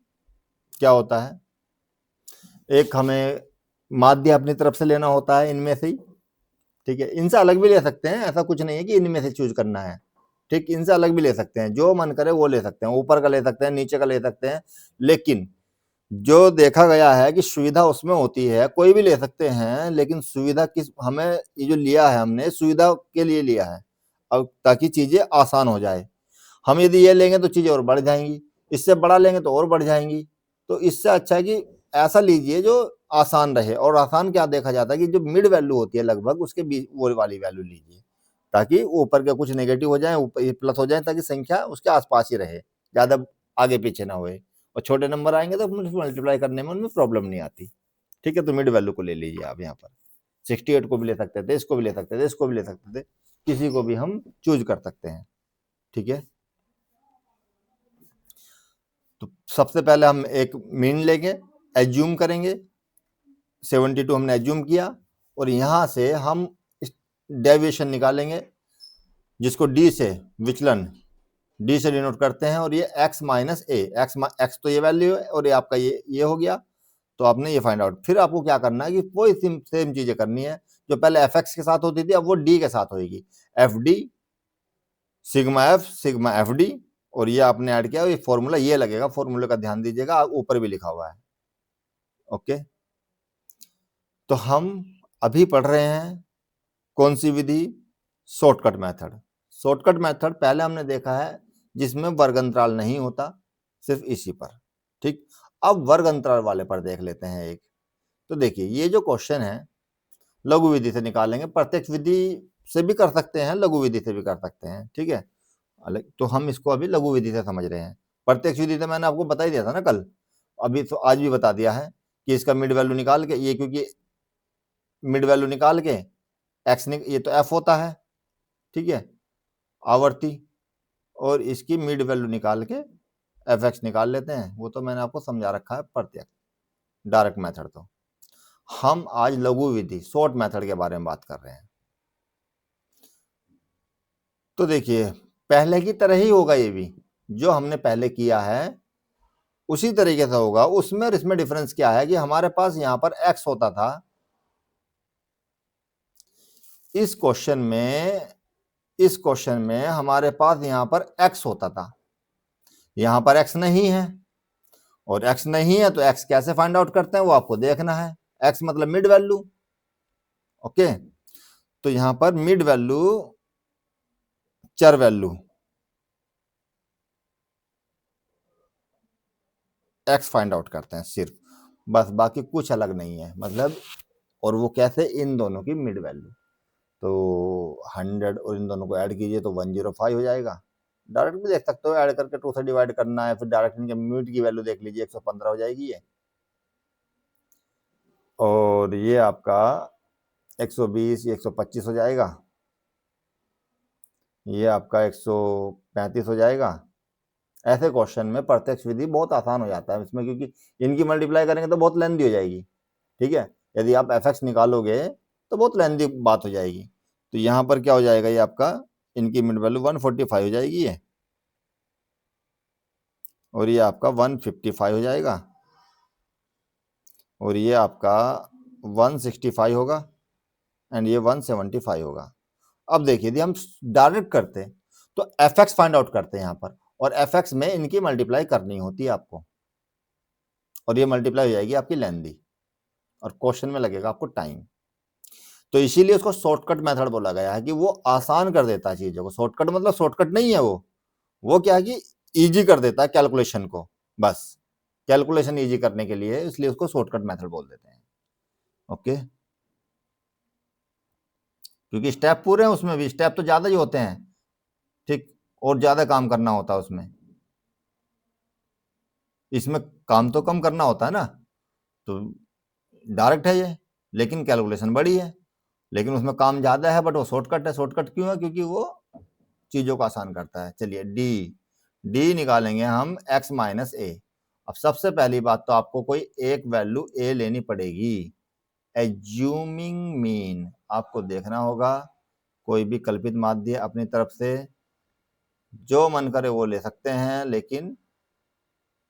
क्या होता है। एक हमें माध्य अपनी तरफ से लेना होता है इनमें से ही, ठीक है, इनसे अलग भी ले सकते हैं, ऐसा कुछ नहीं है कि इनमें से चूज करना है, ठीक, इनसे अलग भी ले सकते हैं, जो मन करे वो ले सकते हैं, ऊपर का ले सकते हैं, नीचे का ले सकते हैं, लेकिन जो देखा गया है कि सुविधा उसमें होती है, कोई भी ले सकते हैं, लेकिन सुविधा किस, हमें ये जो लिया है हमने सुविधा के लिए लिया है, अब ताकि चीजें आसान हो जाए। हम यदि ये लेंगे तो चीजें और बढ़ जाएंगी, इससे बड़ा लेंगे तो और बढ़ जाएंगी, तो इससे अच्छा है कि ऐसा लीजिए जो आसान रहे, और आसान क्या देखा जाता है कि जो मिड वैल्यू होती है लगभग उसके बीच वो वाली वैल्यू लीजिए, ताकि ऊपर के कुछ नेगेटिव हो जाए, ऊपर प्लस हो जाए, ताकि संख्या उसके आसपास ही रहे, ज्यादा आगे पीछे ना होए, और छोटे नंबर आएंगे तो मल्टीप्लाई करने में उनमें प्रॉब्लम नहीं आती, ठीक है। तो मिड वैल्यू को ले लीजिए आप यहाँ पर, 68 को भी ले सकते थे, इसको भी ले सकते थे, इसको भी ले सकते थे, किसी को भी हम चूज कर सकते हैं, ठीक है। तो सबसे पहले हम एक मीन लेंगे, एज्यूम करेंगे, 72 हमने एज्यूम किया, और यहां से हम डेविएशन निकालेंगे, जिसको डी से विचलन, डी से डिनोट करते हैं, और ये x माइनस ए, एक्स तो ये वैल्यू है, और ये आपका ये हो गया, तो आपने ये फाइंड आउट। फिर आपको क्या करना है कि कोई सेम चीजें करनी है, जो पहले एफ एक्स के साथ होती थी अब वो डी के साथ होगी, F D sigma F sigma f D, और ये आपने ऐड किया, ये फॉर्मूला ये लगेगा, फॉर्मूले का ध्यान दीजिएगा, ऊपर भी लिखा हुआ है, ओके। तो हम अभी पढ़ रहे हैं कौन सी विधि, शॉर्टकट मेथड। शॉर्टकट मेथड पहले हमने देखा है जिसमें वर्ग अंतराल नहीं होता, सिर्फ इसी पर, ठीक। अब वर्ग अंतराल वाले पर देख लेते हैं एक। तो देखिए ये जो क्वेश्चन है लघु विधि से निकालेंगे, प्रत्यक्ष विधि से भी कर सकते हैं, लघु विधि से भी कर सकते हैं, ठीक है। तो हम इसको अभी लघु विधि से समझ रहे हैं, प्रत्यक्ष विधि तो मैंने आपको बता ही दिया था ना कल, अभी तो आज भी बता दिया है कि इसका मिड वैल्यू निकाल के, ये क्योंकि मिड वैल्यू निकाल के एक्स ये तो एफ होता है, ठीक है, आवर्ती, और इसकी मिड वैल्यू निकाल के एफ एक्स निकाल लेते हैं, वो तो मैंने आपको समझा रखा है प्रत्यक्ष डायरेक्ट मेथड। तो हम आज लघु विधि शॉर्ट मेथड के बारे में बात कर रहे हैं। तो देखिए पहले की तरह ही होगा, ये भी जो हमने पहले किया है उसी तरीके से होगा, उसमें और इसमें डिफरेंस क्या है कि हमारे पास यहां पर x होता था, इस क्वेश्चन में हमारे पास यहां पर x होता था, यहां पर x नहीं है, और x नहीं है तो x कैसे फाइंड आउट करते हैं वो आपको देखना है, x मतलब मिड वैल्यू, ओके। तो यहां पर मिड वैल्यू चर वैल्यू x फाइंड आउट करते हैं सिर्फ, बस, बाकी कुछ अलग नहीं है, मतलब, और वो कैसे, इन दोनों की मिड वैल्यू, तो 100 और इन दोनों को ऐड कीजिए तो 105 हो जाएगा, डायरेक्ट भी देख सकते हो, ऐड करके 2 से डिवाइड करना है, फिर डायरेक्ट इनके मिड की वैल्यू देख लीजिए, 115 हो जाएगी ये, और ये आपका 120, ये 125 हो जाएगा, ये आपका 135 हो जाएगा। ऐसे क्वेश्चन में प्रत्यक्ष विधि बहुत आसान हो जाता है इसमें, क्योंकि इनकी मल्टीप्लाई करेंगे तो बहुत लेंदी हो जाएगी, ठीक है। यदि आप एफ एक्स निकालोगे तो बहुत लेंदी बात हो जाएगी, तो यहाँ पर क्या हो जाएगा, ये आपका इनकी मिड वैल्यू 145 हो जाएगी ये, और ये आपका 155 हो जाएगा, और ये आपका 165 होगा, एंड ये 175 होगा। अब देखिए यदि हम डायरेक्ट करते तो एफ एक्स फाइंड आउट करते हैं यहाँ पर, और एफ एक्स में इनकी मल्टीप्लाई करनी होती है आपको, और ये मल्टीप्लाई हो जाएगी आपकी लेंदी, और क्वेश्चन में लगेगा आपको टाइम। तो इसीलिए उसको शॉर्टकट मेथड बोला गया है कि वो आसान कर देता है चीजों को, शॉर्टकट मतलब शॉर्टकट नहीं है वो क्या है कि इजी कर देता है कैलकुलेशन को, बस कैलकुलेशन इजी करने के लिए, इसलिए उसको शॉर्टकट मेथड बोल देते हैं, ओके। क्योंकि स्टेप पूरे हैं, उसमें भी स्टेप तो ज्यादा ही होते हैं, ठीक, और ज्यादा काम करना होता है उसमें, इसमें काम तो कम करना होता है ना, तो डायरेक्ट है ये, लेकिन कैलकुलेशन बड़ी है, लेकिन उसमें काम ज़्यादा है, बट वो शॉर्टकट है। शॉर्टकट क्यों है? क्योंकि वो चीज़ों को आसान करता है। चलिए डी निकालेंगे हम x माइनस ए। अब सबसे पहली बात तो आपको कोई एक वैल्यू ए लेनी पड़ेगी। एज्यूमिंग मीन आपको देखना होगा, कोई भी कल्पित माध्य अपनी तरफ से जो मन करे वो ले सकते हैं, लेकिन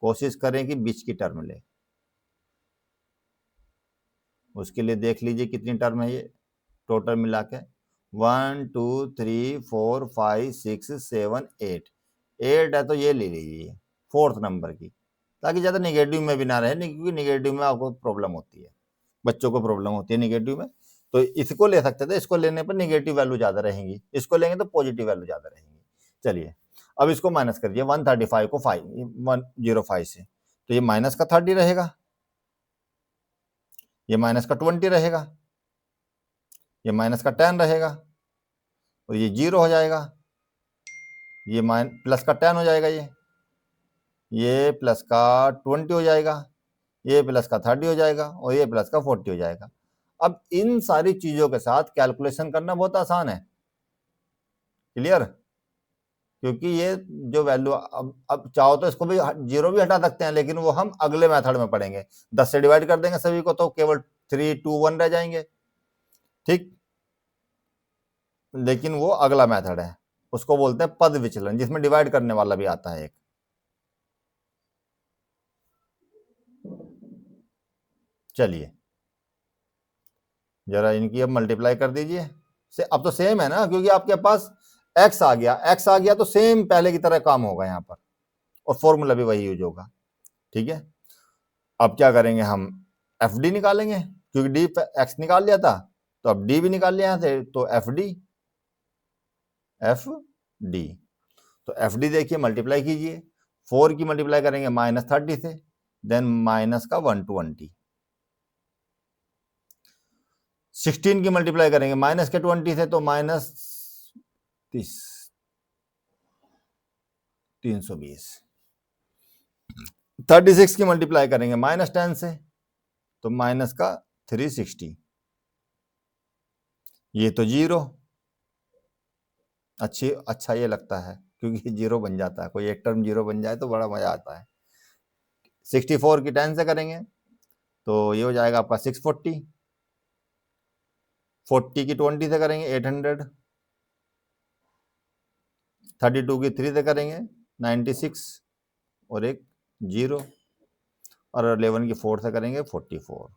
कोशिश करें कि बीच की टर्म ले। उसके लिए देख लीजिए कितनी टर्म है ये टोटल मिला के, 1 2 3 4 5 6 7 8 8 है, तो ये ले लीजिए फोर्थ नंबर की, ताकि ज़्यादा निगेटिव में भी ना रहे, क्योंकि निगेटिव में आपको प्रॉब्लम होती है, बच्चों को प्रॉब्लम होती है निगेटिव में। तो इसको ले सकते थे, इसको लेने पर निगेटिव वैल्यू ज़्यादा रहेंगी, इसको लेंगे तो पॉजिटिव वैल्यू ज़्यादा रहेंगी। चलिए अब इसको माइनस करिए, 135 को 105 से, तो ये माइनस का 30 रहेगा, ये माइनस का 20 रहेगा, ये माइनस का 10 रहेगा, और ये 0 हो जाएगा, ये प्लस का 10 हो जाएगा, ये प्लस का 20 हो जाएगा, ये प्लस का 30 हो जाएगा, और ये प्लस का 40 हो जाएगा। अब इन सारी चीजों के साथ कैलकुलेशन करना बहुत आसान है। क्लियर? क्योंकि ये जो वैल्यू अब चाहो तो इसको भी 0 भी हटा सकते हैं, लेकिन वो हम अगले मेथड में पढ़ेंगे। 10 से डिवाइड कर देंगे सभी को, तो केवल 3 2 1 रह जाएंगे, ठीक। लेकिन वो अगला मेथड है, उसको बोलते हैं पद विचलन, जिसमें डिवाइड करने वाला भी आता है एक। चलिए जरा इनकी अब मल्टीप्लाई कर दीजिए। अब तो सेम है ना, क्योंकि आपके पास x आ गया, x आ गया तो सेम पहले की तरह काम होगा यहाँ पर, और फॉर्मूला भी वही यूज होगा। ठीक है, अब क्या करेंगे हम, एफ डी निकालेंगे, क्योंकि डी x निकाल लिया था, तो अब डी भी निकाल लिया यहाँ से, तो एफ डी तो एफ डी देखिए मल्टीप्लाई कीजिए, 4 की मल्टीप्लाई करेंगे -30 से, देन माइनस का 120, 16 की मल्टीप्लाई करेंगे माइनस के 20 से, तो -30 320, 36 की मल्टीप्लाई करेंगे -10 से, तो माइनस का 360, ये तो 0। अच्छा ये लगता है, क्योंकि 0 बन जाता है, कोई एक टर्म 0 बन जाए तो बड़ा मजा आता है। 64 की 10 से करेंगे तो ये हो जाएगा आपका 640, 40 की 20 से करेंगे 800, 32 की 3 से करेंगे 96, और एक 0, और 11 की 4 से करेंगे 44,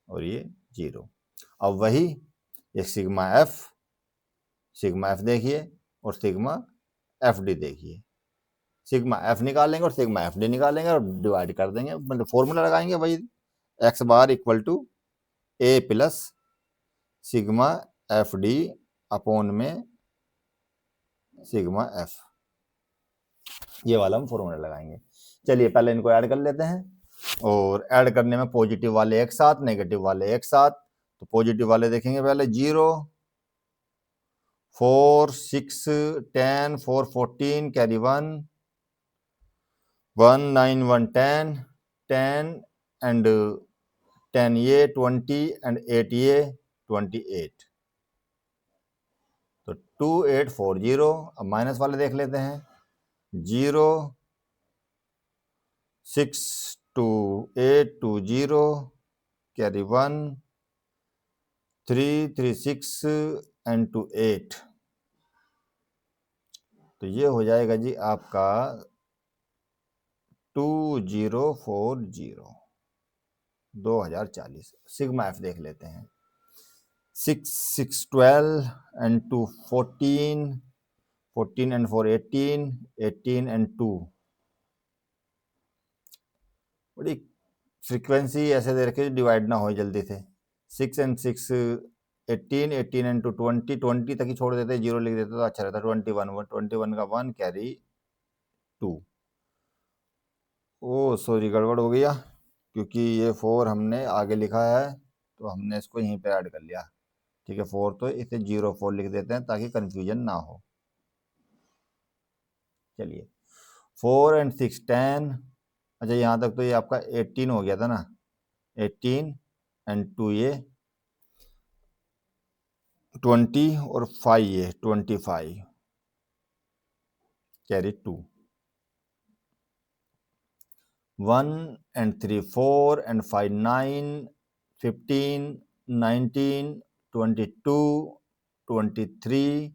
और ये 0। अब वही ये सिग्मा एफ देखिए, और सिग्मा एफ डी देखिए, सिग्मा एफ निकालेंगे और सिग्मा एफ डी निकालेंगे, और डिवाइड कर देंगे, मतलब फॉर्मूला लगाएंगे भाई, x bar equal to a plus sigma f d upon में सिग्मा एफ, ये वाला हम फॉर्मूला लगाएंगे। चलिए पहले इनको ऐड कर लेते हैं, और ऐड करने में पॉजिटिव वाले एक साथ, नेगेटिव वाले एक साथ। तो पॉजिटिव वाले देखेंगे पहले, 0 4 6 10 4 14 कैरी 1 1 9 1 10 10 एंड 10 ये 20 एंड 8 ये 28, तो 2840। अब माइनस वाले देख लेते हैं, 0 6 2 8 2 0 कैरी 1 3 3 6 एंड 2 8, तो ये हो जाएगा जी आपका 2040 सिग्मा एफ देख लेते हैं, 6 6 12 एंड 2 14 14 एंड 4 18 18 एंड 2, बड़ी फ्रीक्वेंसी ऐसे दे रखे डिवाइड ना हो जल्दी से, 6 एंड 6 18 18 एंड 2 20 20 तक ही छोड़ देते, 0 लिख देते तो अच्छा रहता, 21 का 1 कैरी 2। ओ सॉरी गड़बड़ हो गया, क्योंकि ये 4 हमने आगे लिखा है, तो हमने इसको यहीं पे ऐड कर लिया। ठीक है, 4 तो इसे 04 लिख देते हैं ताकि कंफ्यूजन ना हो। चलिए 4 एंड 6 10, अच्छा यहाँ तक तो ये आपका 18 हो गया था ना, 18 एंड 2 ये 20 और 5 ये 25 कैरी 2 1 and 3 4 and 5 9 15 19 22 23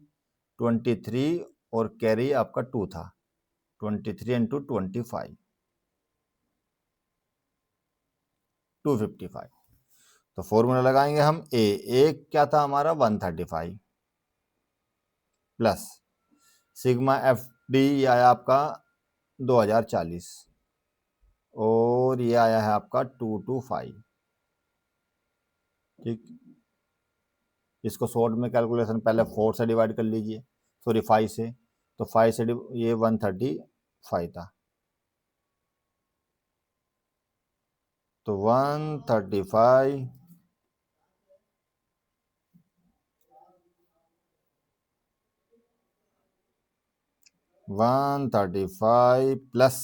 23 और कैरी आपका 2 था 23 into 25 255 तो फॉर्मूला लगाएंगे हम ए क्या था हमारा 135 प्लस सिग्मा एफ डी आया आपका 2040 और ये आया है आपका 225 ठीक। इसको शॉर्ट में कैलकुलेशन पहले 4 से डिवाइड कर लीजिए, सॉरी 5 से, तो 5 से ये 135 था, तो 135 प्लस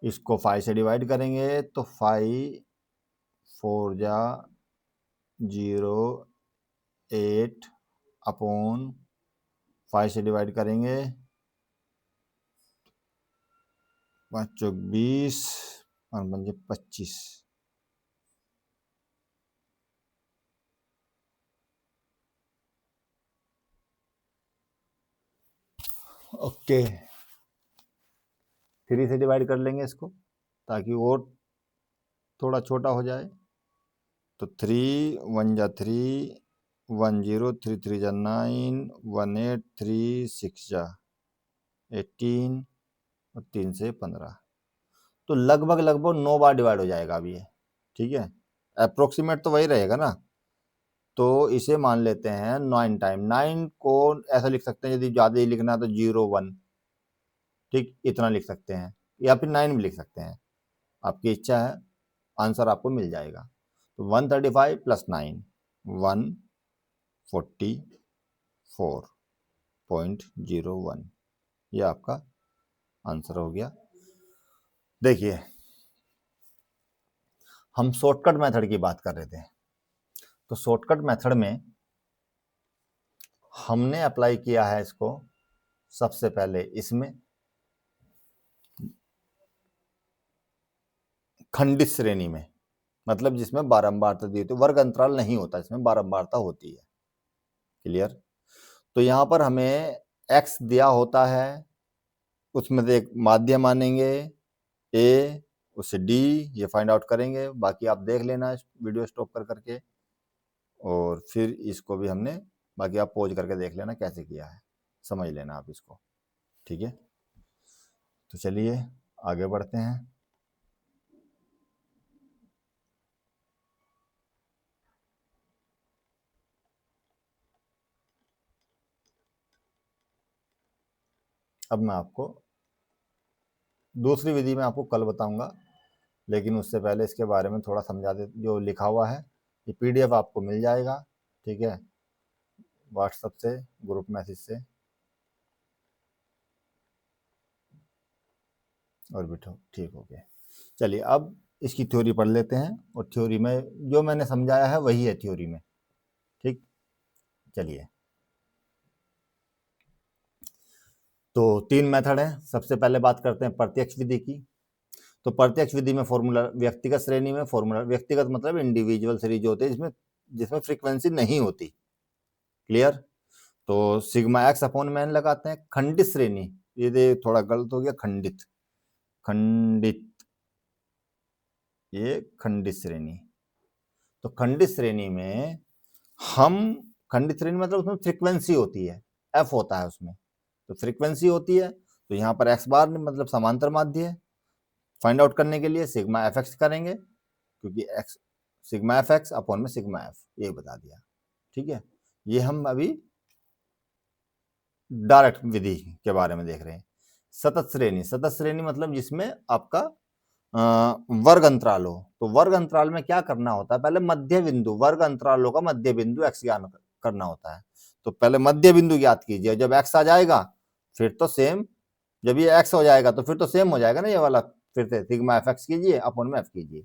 इसको 5 से डिवाइड करेंगे तो 5 4 जा 0 8 अपॉन 5 से डिवाइड करेंगे 5 चौक 20 और 25 ओके 3 से डिवाइड कर लेंगे इसको ताकि और थोड़ा छोटा हो जाए, तो 3 1 जा 3 1 0 3 3 जा 9 1 8 3 6 जा 18 और 3 से 15, तो लगभग 9 बार डिवाइड हो जाएगा अभी ये, ठीक है, अप्रोक्सीमेट तो वही रहेगा ना, तो इसे मान लेते हैं 9 टाइम। 9 को ऐसा लिख सकते हैं, यदि ज़्यादा ही लिखना है तो 0 1, ठीक, इतना लिख सकते हैं, या फिर 9 भी लिख सकते हैं, आपकी इच्छा है, आंसर आपको मिल जाएगा। तो 135 प्लस 9 144.01 ये आपका आंसर हो गया। देखिए हम शॉर्टकट मेथड की बात कर रहे थे, तो शॉर्टकट मेथड में हमने अप्लाई किया है इसको सबसे पहले इसमें खंडित श्रेणी में, मतलब जिसमें बारंबारता दी होती है, वर्ग अंतराल नहीं होता, इसमें बारंबारता होती है, क्लियर। तो यहां पर हमें x दिया होता है, उसमें से एक माध्य मानेंगे a, उससे d, ये फाइंड आउट करेंगे, बाकी आप देख लेना वीडियो स्टॉप कर करके, और फिर इसको भी हमने, बाकी आप पॉज करके देख लेना कैसे किया है, समझ लेना आप इसको, ठीक है। तो चलिए आगे बढ़ते हैं। अब मैं आपको दूसरी विधि में आपको कल बताऊंगा, लेकिन उससे पहले इसके बारे में थोड़ा समझा दे। जो लिखा हुआ है ये PDF आपको मिल जाएगा, ठीक है, व्हाट्सएप से, ग्रुप मैसेज से, और भी ठीक हो गया। चलिए अब इसकी थ्योरी पढ़ लेते हैं, और थ्योरी में जो मैंने समझाया है वही है थ्योरी में, ठीक। चलिए, तो 3 मेथड है। सबसे पहले बात करते हैं प्रत्यक्ष विधि की। तो प्रत्यक्ष विधि में फॉर्मूला, व्यक्तिगत श्रेणी में फॉर्मूला, व्यक्तिगत मतलब इंडिविजुअल सीरीज होते हैं, जिसमें फ्रीक्वेंसी नहीं होती, क्लियर। तो सिग्मा एक्स अपॉन में लगाते हैं। खंडित श्रेणी, ये थोड़ा गलत हो गया, खंडित ये खंडित श्रेणी। तो खंडित श्रेणी में हम, खंडित श्रेणी मतलब उसमें फ्रीक्वेंसी होती है, एफ होता है उसमें, तो फ्रीक्वेंसी होती है, तो यहाँ पर एक्स बार मतलब समांतर माध्य है, फाइंड आउट करने के लिए सिग्मा एफ एक्स करेंगे, क्योंकि x sigma f x upon में सिग्मा एफ, ये बता दिया, ठीक है। ये हम अभी डायरेक्ट विधि के बारे में देख रहे हैं। सतत श्रेणी, सतत श्रेणी मतलब जिसमें आपका वर्ग अंतराल हो। तो वर्ग अंतराल में क्या करना होता है, पहले मध्य बिंदु, वर्ग अंतरालों का मध्य बिंदु एक्स ज्ञान करना होता है। तो पहले मध्य बिंदु ज्ञात कीजिए, जब एक्स आ जाएगा फिर तो सेम, जब ये एक्स हो जाएगा तो फिर तो सेम हो जाएगा ना ये वाला, फिर से सिग्मा एफ एक्स कीजिए अपॉन में एफ कीजिए,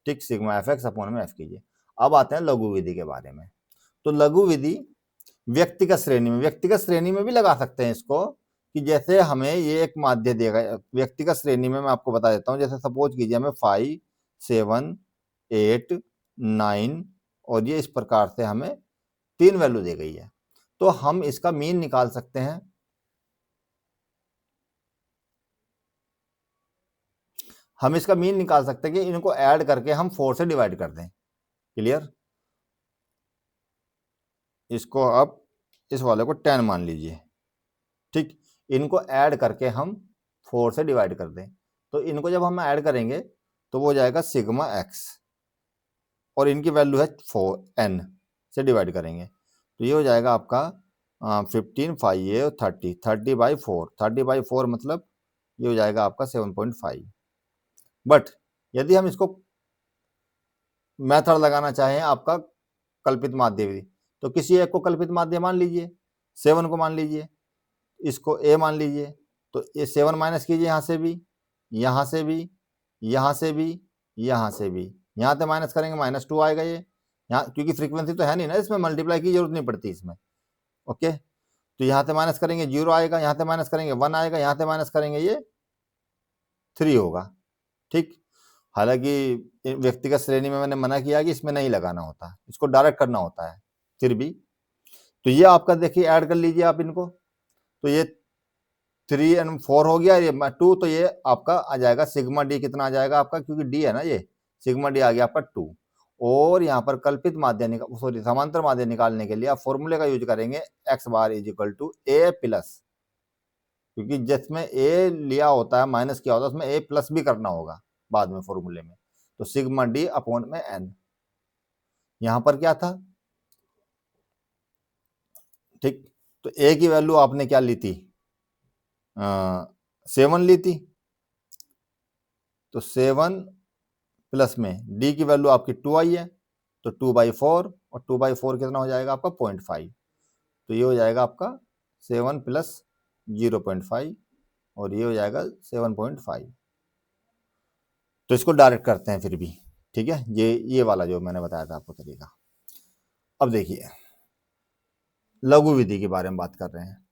ठीक, सिग्मा एफ एक्स अपॉन में एफ कीजिए। अब आते हैं लघु विधि के बारे में। तो लघु विधि व्यक्तिगत श्रेणी में भी लगा सकते हैं इसको, कि जैसे हमें ये एक माध्य देगा व्यक्तिगत श्रेणी में, मैं आपको बता देता हूँ। जैसे सपोज कीजिए हमें 5, 7, 8, 9 और ये इस प्रकार से हमें 3 वैल्यू दी गई है, तो हम इसका मीन निकाल सकते हैं। हम इसका मीन निकाल सकते हैं कि इनको ऐड करके हम 4 से डिवाइड कर दें। क्लियर? इसको आप इस वाले को 10 मान लीजिए। ठीक, इनको ऐड करके हम 4 से डिवाइड कर दें, तो इनको जब हम ऐड करेंगे तो वो हो जाएगा सिग्मा एक्स, और इनकी वैल्यू है 4 n से डिवाइड करेंगे तो ये हो जाएगा आपका 15, 5 ये 30, 30/4, 30/4 मतलब ये हो जाएगा आपका 7.5। बट यदि हम इसको मेथड लगाना चाहें आपका कल्पित माध्य विधि, तो किसी एक को कल्पित माध्य मान लीजिए, 7 को मान लीजिए, इसको a मान लीजिए, तो ये 7 माइनस कीजिए, यहाँ से भी, यहाँ से भी, यहाँ से भी, यहाँ से भी, यहाँ से माइनस करेंगे -2 आएगा ये, यहाँ क्योंकि फ्रीक्वेंसी तो है नहीं ना, इसमें मल्टीप्लाई की जरूरत नहीं पड़ती इसमें। ओके, तो यहाँ से माइनस करेंगे 0 आएगा, यहाँ से माइनस करेंगे 1 आएगा, यहाँ से माइनस करेंगे ये 3 होगा। ठीक, हालांकि व्यक्तिगत श्रेणी में मैंने मना किया कि इसमें नहीं लगाना होता, इसको डायरेक्ट करना होता है, फिर भी तो ये आपका देखिए ऐड कर लीजिए आप इनको, तो ये 3 और 4 हो गया, ये 2, तो ये आपका आ जाएगा सिग्मा डी, कितना आ जाएगा आपका, क्योंकि डी है ना, ये सिग्मा डी आ गया आपका 2। और यहाँ पर कल्पित माध्य समांतर माध्य निकालने के लिए आप फॉर्मूले का यूज करेंगे x बार is equal to a plus, क्योंकि जिसमें a लिया होता है माइनस किया होता है उसमें a प्लस भी करना होगा बाद में फॉर्मूले में, तो सिग्मा डी अपॉन में n। यहाँ पर क्या था, ठीक, तो a की वैल्यू आपने क्या ली थी, 7 ली थी, तो 7 प्लस में d की वैल्यू आपकी 2 आई है, तो 2/4, और 2/4 कितना हो जाएगा आपका 0.5, तो ये हो जाएगा आपका 7 प्लस 0.5, और ये हो जाएगा 7.5। तो इसको डायरेक्ट करते हैं फिर भी, ठीक है, ये वाला जो मैंने बताया था आपको तरीका। अब देखिए लघु विधि के बारे में बात कर रहे हैं।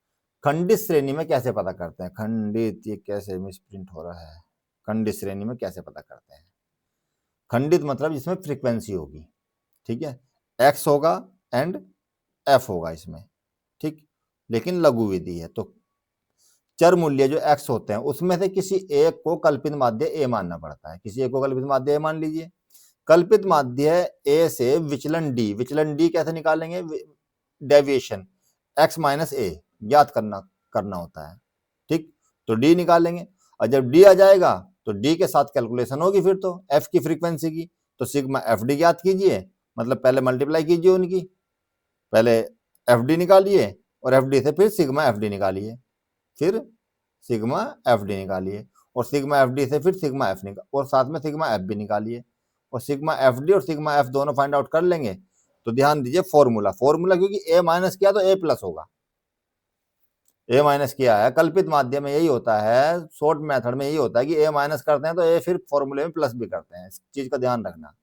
खंडित श्रेणी में कैसे पता करते हैं, खंडित, ये कैसे मिसप्रिंट हो रहा है, खंडित श्रेणी में कैसे पता करते हैं। खंडित मतलब जिसमें फ्रीक्वेंसी होगी, ठीक है, x होगा एंड f होगा इसमें, ठीक, लेकिन लघु विधि है तो चर मूल्य जो x होते हैं उसमें से किसी एक को कल्पित माध्य a मानना पड़ता है। किसी एक को कल्पित माध्य a मान लीजिए। कल्पित माध्य a से विचलन d कैसे निकालेंगे, डेविएशन x माइनस a ज्ञात करना होता है, ठीक, तो d निकालेंगे, और जब d आ जाएगा तो d के साथ कैलकुलेशन होगी फिर तो f की फ्रीक्वेंसी की, तो सिग्मा fd ज्ञात कीजिए, मतलब पहले मल्टीप्लाई कीजिए उनकी, पहले fd निकालिए और fd से फिर सिग्मा fd निकालिए, फिर सिग्मा fd निकालिए, और सिग्मा fd से फिर सिग्मा f निकाल, और साथ में सिग्मा f भी निकालिए, और सिग्मा fd और सिग्मा f दोनों फाइंड आउट कर लेंगे। तो ध्यान दीजिए फॉर्मूला क्योंकि a माइनस किया तो a प्लस होगा, a माइनस किया है कल्पित माध्यम में यही होता है, शॉर्ट मेथड में यही होता है कि a माइनस करते हैं तो a फिर फॉर्मूले में प्लस भी करते हैं, इस चीज का ध्यान रखना।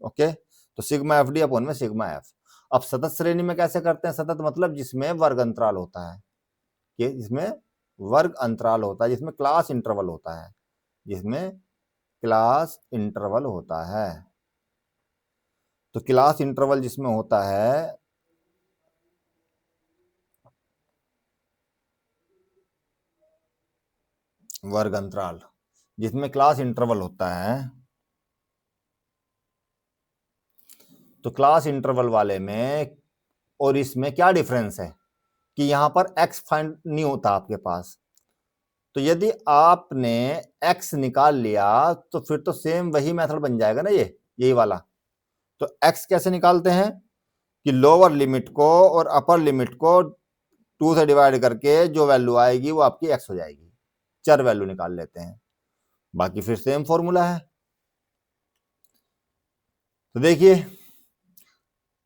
ओके, तो सिग्मा fd अपॉन में सिग्मा f। अब सतत श्रेणी में कैसे करते हैं, सतत मतलब जिसमें वर्ग अंतराल होता है, कि जिसमें वर्ग अंतराल होता है, जिसमें क्लास इंटरवल होता है, जिसमें क्लास इंटरवल होता है। तो क्लास इंटरवल जिसमें होता है वर्ग अंतराल, जिसमें क्लास इंटरवल होता है, तो क्लास इंटरवल वाले में और इसमें क्या डिफरेंस है कि यहां पर x फाइंड नहीं होता आपके पास, तो यदि आपने x निकाल लिया तो फिर तो सेम वही मेथड बन जाएगा ना, यही वाला। तो x कैसे निकालते हैं कि लोअर लिमिट को और अपर लिमिट को 2 से डिवाइड करके जो वैल्यू आएगी वो आपकी x हो जाएगी, चर वैल्यू निकाल लेते हैं, बाकी फिर सेम फॉर्मूला है। तो देखिए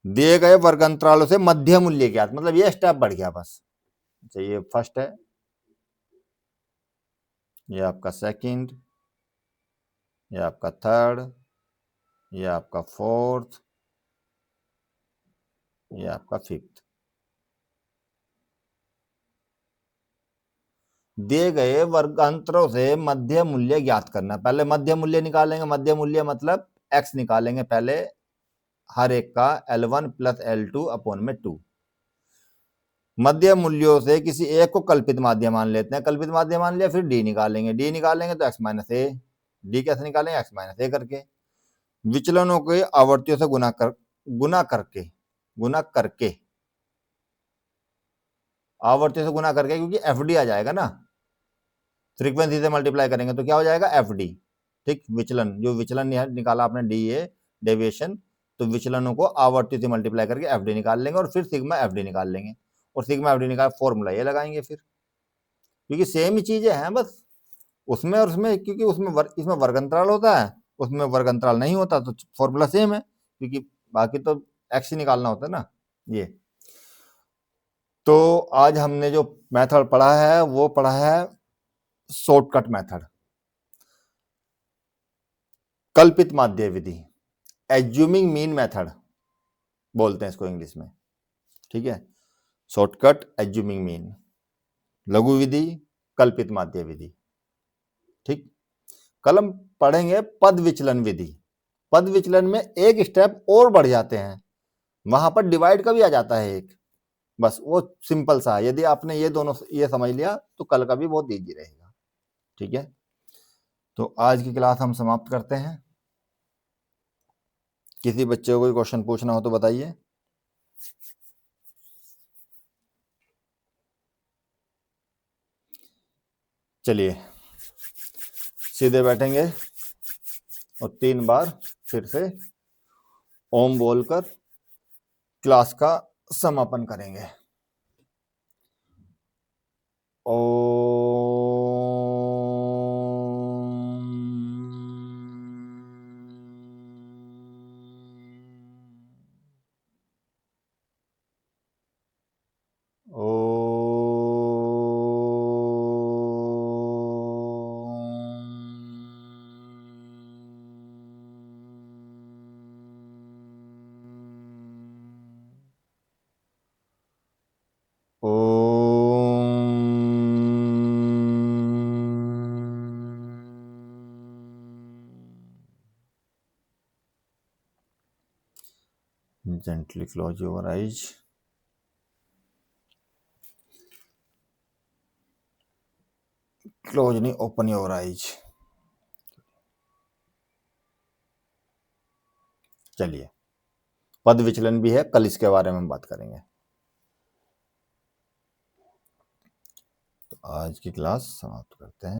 दिए गए वर्ग अंतरालों से मध्य मूल्य ज्ञात, मतलब ये स्टेप बढ़ गया बस। अच्छा ये फर्स्ट है, ये आपका सेकंड, ये आपका थर्ड, ये आपका फोर्थ, ये आपका फिफ्थ। दिए गए वर्गांतरों से मध्य मूल्य ज्ञात करना। पहले मध्य मूल्य निकालेंगे। मध्य मूल्य मतलब x निकालेंगे पहले हर एक का, L1 प्लस L2 अपॉन में 2। मध्य मूल्यों से किसी एक को कल्पित माध्य मान लेते हैं। कल्पित माध्य मान लिया, फिर d निकालेंगे। d निकालेंगे तो x माइनस ए। d कैसे निकालेंगे? x माइनस ए करके। विचलनों के आवर्तियों से गुना करके आवर्तियों से गुना करके, क्योंकि एफडी आ जाएगा ना, फ्रीक्वेंसी से मल्टीप्लाई करेंगे तो क्या हो जाएगा? एफडी। ठीक, विचलन, जो विचलन निकाला आपने डी ए डेविएशन, तो विचलनों को आवर्ती से मल्टीप्लाई करके एफडी निकाल लेंगे और फिर सिग्मा एफडी निकाल लेंगे। और सिग्मा एफडी निकाल फॉर्मूला ये लगाएंगे फिर, क्योंकि सेम ही चीजें हैं बस। उसमें और उसमें, क्योंकि उसमें इसमें वर्ग अंतराल होता है, उसमें वर्ग अंतराल नहीं होता, तो फॉर्मूला सेम है, क्योंकि बाकी तो एक्स ही निकालना होता है ना। ये तो आज हमने जो मेथड पढ़ा है वो पढ़ा है शॉर्टकट मेथड, कल्पित माध्य विधि, एज्यूमिंग मीन मेथड बोलते हैं इसको इंग्लिश में। ठीक है, शॉर्टकट, एज्यूमिंग मीन, लघु विधि, कल्पित माध्य विधि। ठीक, कल हम पढ़ेंगे पद विचलन विधि। पद विचलन में एक स्टेप और बढ़ जाते हैं, वहां पर डिवाइड का भी आ जाता है एक, बस वो सिंपल सा है। यदि आपने ये दोनों ये समझ लिया तो कल का भी बहुत इजी रहेगा। ठीक है, तो आज की क्लास हम समाप्त करते हैं। किसी बच्चे को कोई क्वेश्चन पूछना हो तो बताइए। चलिए सीधे बैठेंगे और 3 बार फिर से ओम बोलकर क्लास का समापन करेंगे। Gently close your eyes. Close नहीं, open your eyes. चलिए, पद विचलन भी है, कल इसके बारे में हम बात करेंगे। तो आज की क्लास समाप्त करते हैं।